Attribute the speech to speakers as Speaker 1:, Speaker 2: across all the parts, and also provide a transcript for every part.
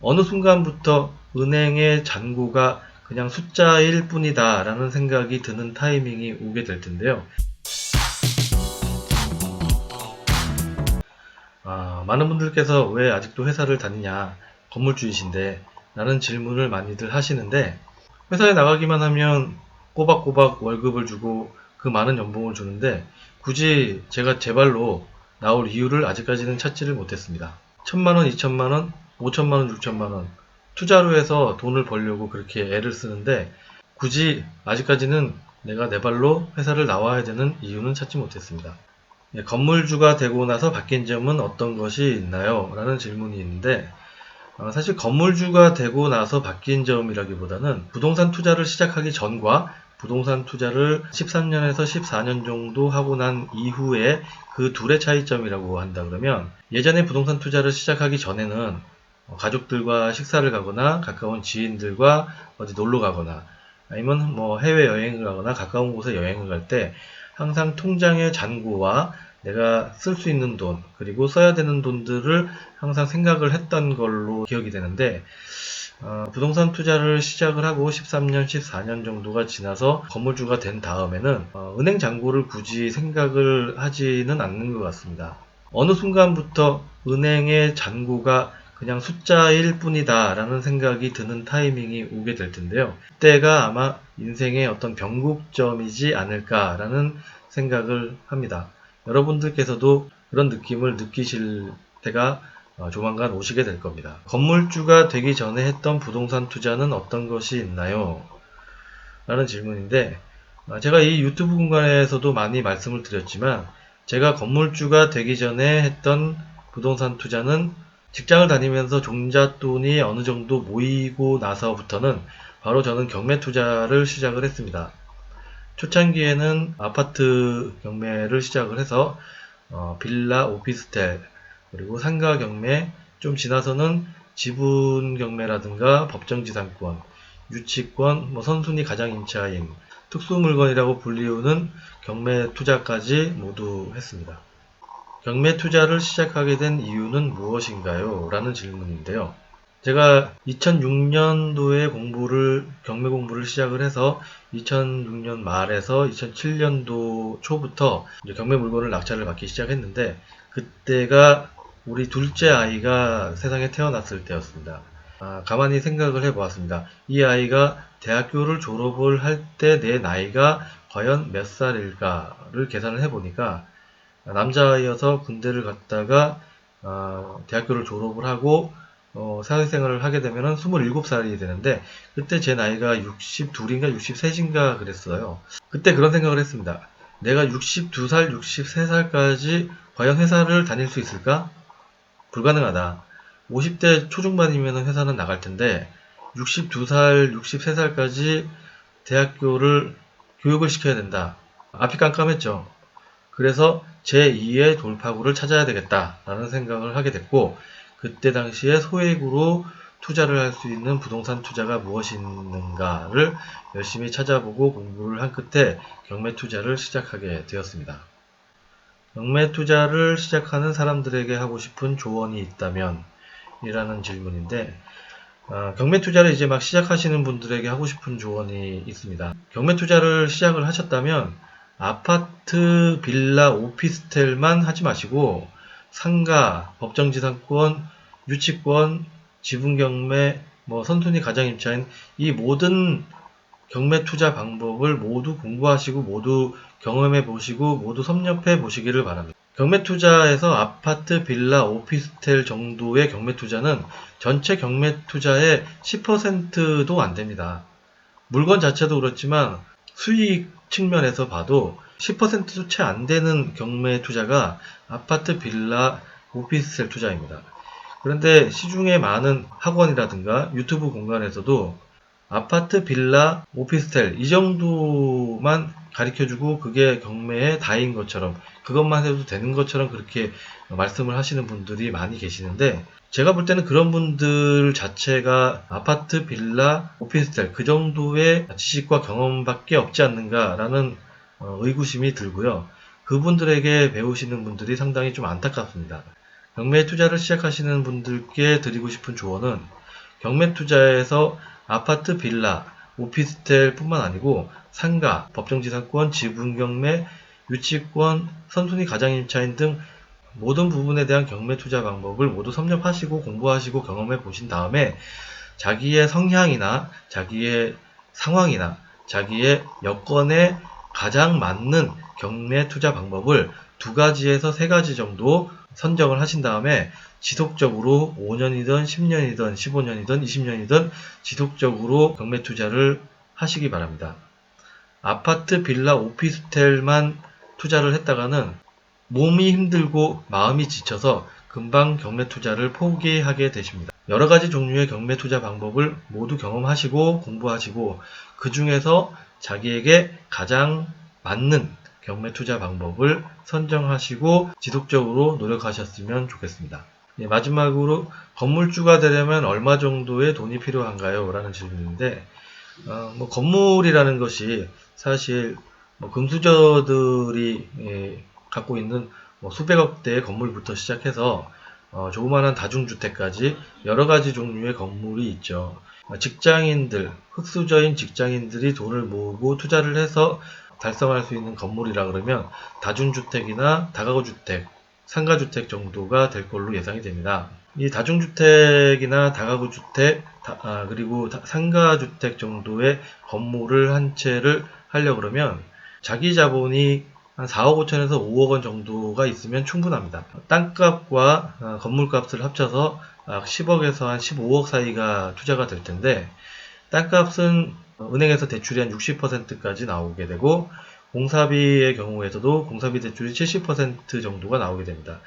Speaker 1: 어느 순간부터 은행의 잔고가 그냥 숫자일 뿐이다 라는 생각이 드는 타이밍이 오게 될 텐데요. 많은 분들께서 왜 아직도 회사를 다니냐, 건물주이신데 라는 질문을 많이들 하시는데, 회사에 나가기만 하면 꼬박꼬박 월급을 주고 그 많은 연봉을 주는데 굳이 제가 제 발로 나올 이유를 아직까지는 찾지를 못했습니다. 1000만원, 2000만원, 5000만원, 6000만원 투자로 해서 돈을 벌려고 그렇게 애를 쓰는데 굳이 아직까지는 내가 내 발로 회사를 나와야 되는 이유는 찾지 못했습니다. 건물주가 되고 나서 바뀐 점은 어떤 것이 있나요? 라는 질문이 있는데, 사실 건물주가 되고 나서 바뀐 점이라기보다는 부동산 투자를 시작하기 전과 부동산 투자를 13년에서 14년 정도 하고 난 이후에 그 둘의 차이점이라고 한다 그러면, 예전에 부동산 투자를 시작하기 전에는 가족들과 식사를 가거나 가까운 지인들과 어디 놀러 가거나 아니면 해외 여행을 가거나 가까운 곳에 여행을 갈 때 항상 통장의 잔고와 내가 쓸 수 있는 돈, 그리고 써야 되는 돈들을 항상 생각을 했던 걸로 기억이 되는데, 부동산 투자를 시작을 하고 13년, 14년 정도가 지나서 건물주가 된 다음에는 은행 잔고를 굳이 생각을 하지는 않는 것 같습니다. 어느 순간부터 은행의 잔고가 그냥 숫자일 뿐이다 라는 생각이 드는 타이밍이 오게 될 텐데요. 그때가 아마 인생의 어떤 변곡점이지 않을까라는 생각을 합니다. 여러분들께서도 그런 느낌을 느끼실 때가 조만간 오시게 될 겁니다. 건물주가 되기 전에 했던 부동산 투자는 어떤 것이 있나요? 라는 질문인데, 제가 이 유튜브 공간에서도 많이 말씀을 드렸지만 제가 건물주가 되기 전에 했던 부동산 투자는 직장을 다니면서 종잣돈이 어느 정도 모이고 나서부터는 바로 저는 경매 투자를 시작을 했습니다. 초창기에는 아파트 경매를 시작을 해서 빌라, 오피스텔, 그리고 상가 경매, 좀 지나서는 지분 경매라든가 법정지상권, 유치권, 선순위 가장 임차인, 특수물건이라고 불리우는 경매 투자까지 모두 했습니다. 경매 투자를 시작하게 된 이유는 무엇인가요? 라는 질문인데요. 제가 2006년도에 경매 공부를 시작을 해서 2006년 말에서 2007년도 초부터 경매 물건을 낙찰을 받기 시작했는데, 그때가 우리 둘째 아이가 세상에 태어났을 때였습니다. 가만히 생각을 해보았습니다. 이 아이가 대학교를 졸업을 할 때 내 나이가 과연 몇 살일까를 계산을 해보니까, 남자아이여서 군대를 갔다가 대학교를 졸업을 하고 사회생활을 하게 되면 27살이 되는데, 그때 제 나이가 62인가 63인가 그랬어요. 그때 그런 생각을 했습니다. 내가 62살, 63살까지 과연 회사를 다닐 수 있을까? 불가능하다. 50대 초중반이면 회사는 나갈 텐데 62살, 63살까지 대학교를 교육을 시켜야 된다. 앞이 깜깜했죠. 그래서 제2의 돌파구를 찾아야 되겠다라는 생각을 하게 됐고, 그때 당시에 소액으로 투자를 할 수 있는 부동산 투자가 무엇이 있는가를 열심히 찾아보고 공부를 한 끝에 경매 투자를 시작하게 되었습니다. 경매 투자를 시작하는 사람들에게 하고 싶은 조언이 있다면? 이라는 질문인데, 경매 투자를 이제 막 시작하시는 분들에게 하고 싶은 조언이 있습니다. 경매 투자를 시작을 하셨다면 아파트, 빌라, 오피스텔만 하지 마시고 상가, 법정지상권, 유치권, 지분경매, 선순위 가장임차인 이 모든 경매 투자 방법을 모두 공부하시고 모두 경험해 보시고 모두 섭렵해 보시기를 바랍니다. 경매 투자에서 아파트, 빌라, 오피스텔 정도의 경매 투자는 전체 경매 투자의 10%도 안 됩니다. 물건 자체도 그렇지만 수익 측면에서 봐도 10%도 채 안 되는 경매 투자가 아파트, 빌라, 오피스텔 투자입니다. 그런데 시중에 많은 학원이라든가 유튜브 공간에서도 아파트, 빌라, 오피스텔 이 정도만 가르쳐주고 그게 경매의 다인 것처럼, 그것만 해도 되는 것처럼 그렇게 말씀을 하시는 분들이 많이 계시는데, 제가 볼 때는 그런 분들 자체가 아파트, 빌라, 오피스텔 그 정도의 지식과 경험밖에 없지 않는가라는 의구심이 들고요. 그분들에게 배우시는 분들이 상당히 좀 안타깝습니다. 경매 투자를 시작하시는 분들께 드리고 싶은 조언은, 경매 투자에서 아파트, 빌라, 오피스텔 뿐만 아니고 상가, 법정지상권, 지분 경매, 유치권, 선순위 가장임차인 등 모든 부분에 대한 경매 투자 방법을 모두 섭렵하시고 공부하시고 경험해 보신 다음에 자기의 성향이나 자기의 상황이나 자기의 여건에 가장 맞는 경매 투자 방법을 2가지에서 3가지 정도 선정을 하신 다음에 지속적으로 5년이든 10년이든 15년이든 20년이든 지속적으로 경매 투자를 하시기 바랍니다. 아파트, 빌라, 오피스텔만 투자를 했다가는 몸이 힘들고 마음이 지쳐서 금방 경매 투자를 포기하게 되십니다. 여러 가지 종류의 경매 투자 방법을 모두 경험하시고 공부하시고 그 중에서 자기에게 가장 맞는 경매 투자 방법을 선정하시고 지속적으로 노력하셨으면 좋겠습니다. 마지막으로 건물주가 되려면 얼마 정도의 돈이 필요한가요? 라는 질문인데 건물이라는 것이 사실 금수저들이 갖고 있는 수백억 대의 건물부터 시작해서 조그마한 다중주택까지 여러 가지 종류의 건물이 있죠. 직장인들, 흙수저인 직장인들이 돈을 모으고 투자를 해서 달성할 수 있는 건물이라 그러면 다중주택이나 다가구주택, 상가주택 정도가 될 걸로 예상이 됩니다. 이 다중주택이나 다가구주택, 그리고 상가주택 정도의 건물을 한 채를 하려고 그러면 자기 자본이 한 4억 5천에서 5억 원 정도가 있으면 충분합니다. 땅값과 건물값을 합쳐서 10억에서 한 15억 사이가 투자가 될 텐데 땅값은 은행에서 대출이 한 60%까지 나오게 되고 공사비의 경우에서도 공사비 대출이 70% 정도가 나오게 됩니다.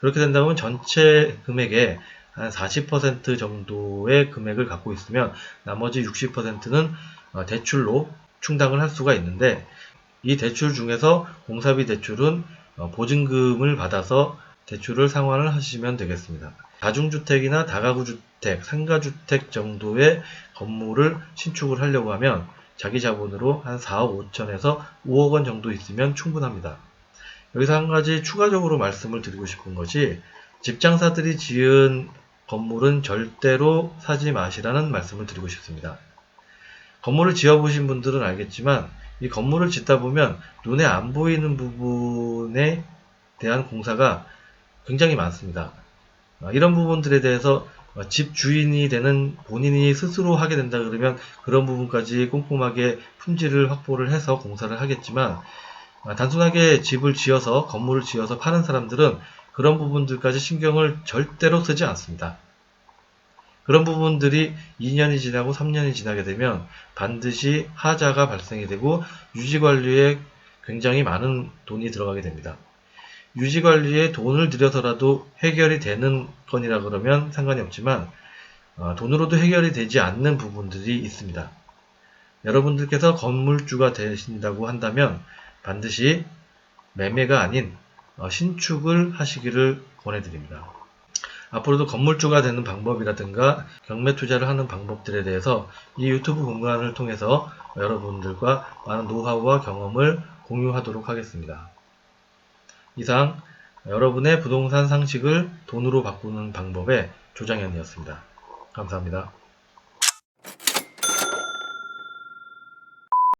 Speaker 1: 그렇게 된다면 전체 금액의 한 40% 정도의 금액을 갖고 있으면 나머지 60%는 대출로 충당을 할 수가 있는데 이 대출 중에서 공사비 대출은 보증금을 받아서 대출을 상환을 하시면 되겠습니다. 다중주택이나 다가구주택, 상가주택 정도의 건물을 신축을 하려고 하면 자기 자본으로 한 4억 5천에서 5억 원 정도 있으면 충분합니다. 여기서 한 가지 추가적으로 말씀을 드리고 싶은 것이 집장사들이 지은 건물은 절대로 사지 마시라는 말씀을 드리고 싶습니다. 건물을 지어보신 분들은 알겠지만 이 건물을 짓다 보면 눈에 안 보이는 부분에 대한 공사가 굉장히 많습니다. 이런 부분들에 대해서 집 주인이 되는 본인이 스스로 하게 된다 그러면 그런 부분까지 꼼꼼하게 품질을 확보를 해서 공사를 하겠지만 단순하게 집을 지어서 건물을 지어서 파는 사람들은 그런 부분들까지 신경을 절대로 쓰지 않습니다. 그런 부분들이 2년이 지나고 3년이 지나게 되면 반드시 하자가 발생이 되고 유지관리에 굉장히 많은 돈이 들어가게 됩니다. 유지관리에 돈을 들여서라도 해결이 되는 건이라 그러면 상관이 없지만 돈으로도 해결이 되지 않는 부분들이 있습니다. 여러분들께서 건물주가 되신다고 한다면 반드시 매매가 아닌 신축을 하시기를 권해드립니다. 앞으로도 건물주가 되는 방법이라든가 경매 투자를 하는 방법들에 대해서 이 유튜브 공간을 통해서 여러분들과 많은 노하우와 경험을 공유하도록 하겠습니다. 이상 여러분의 부동산 상식을 돈으로 바꾸는 방법의 조장현이었습니다. 감사합니다.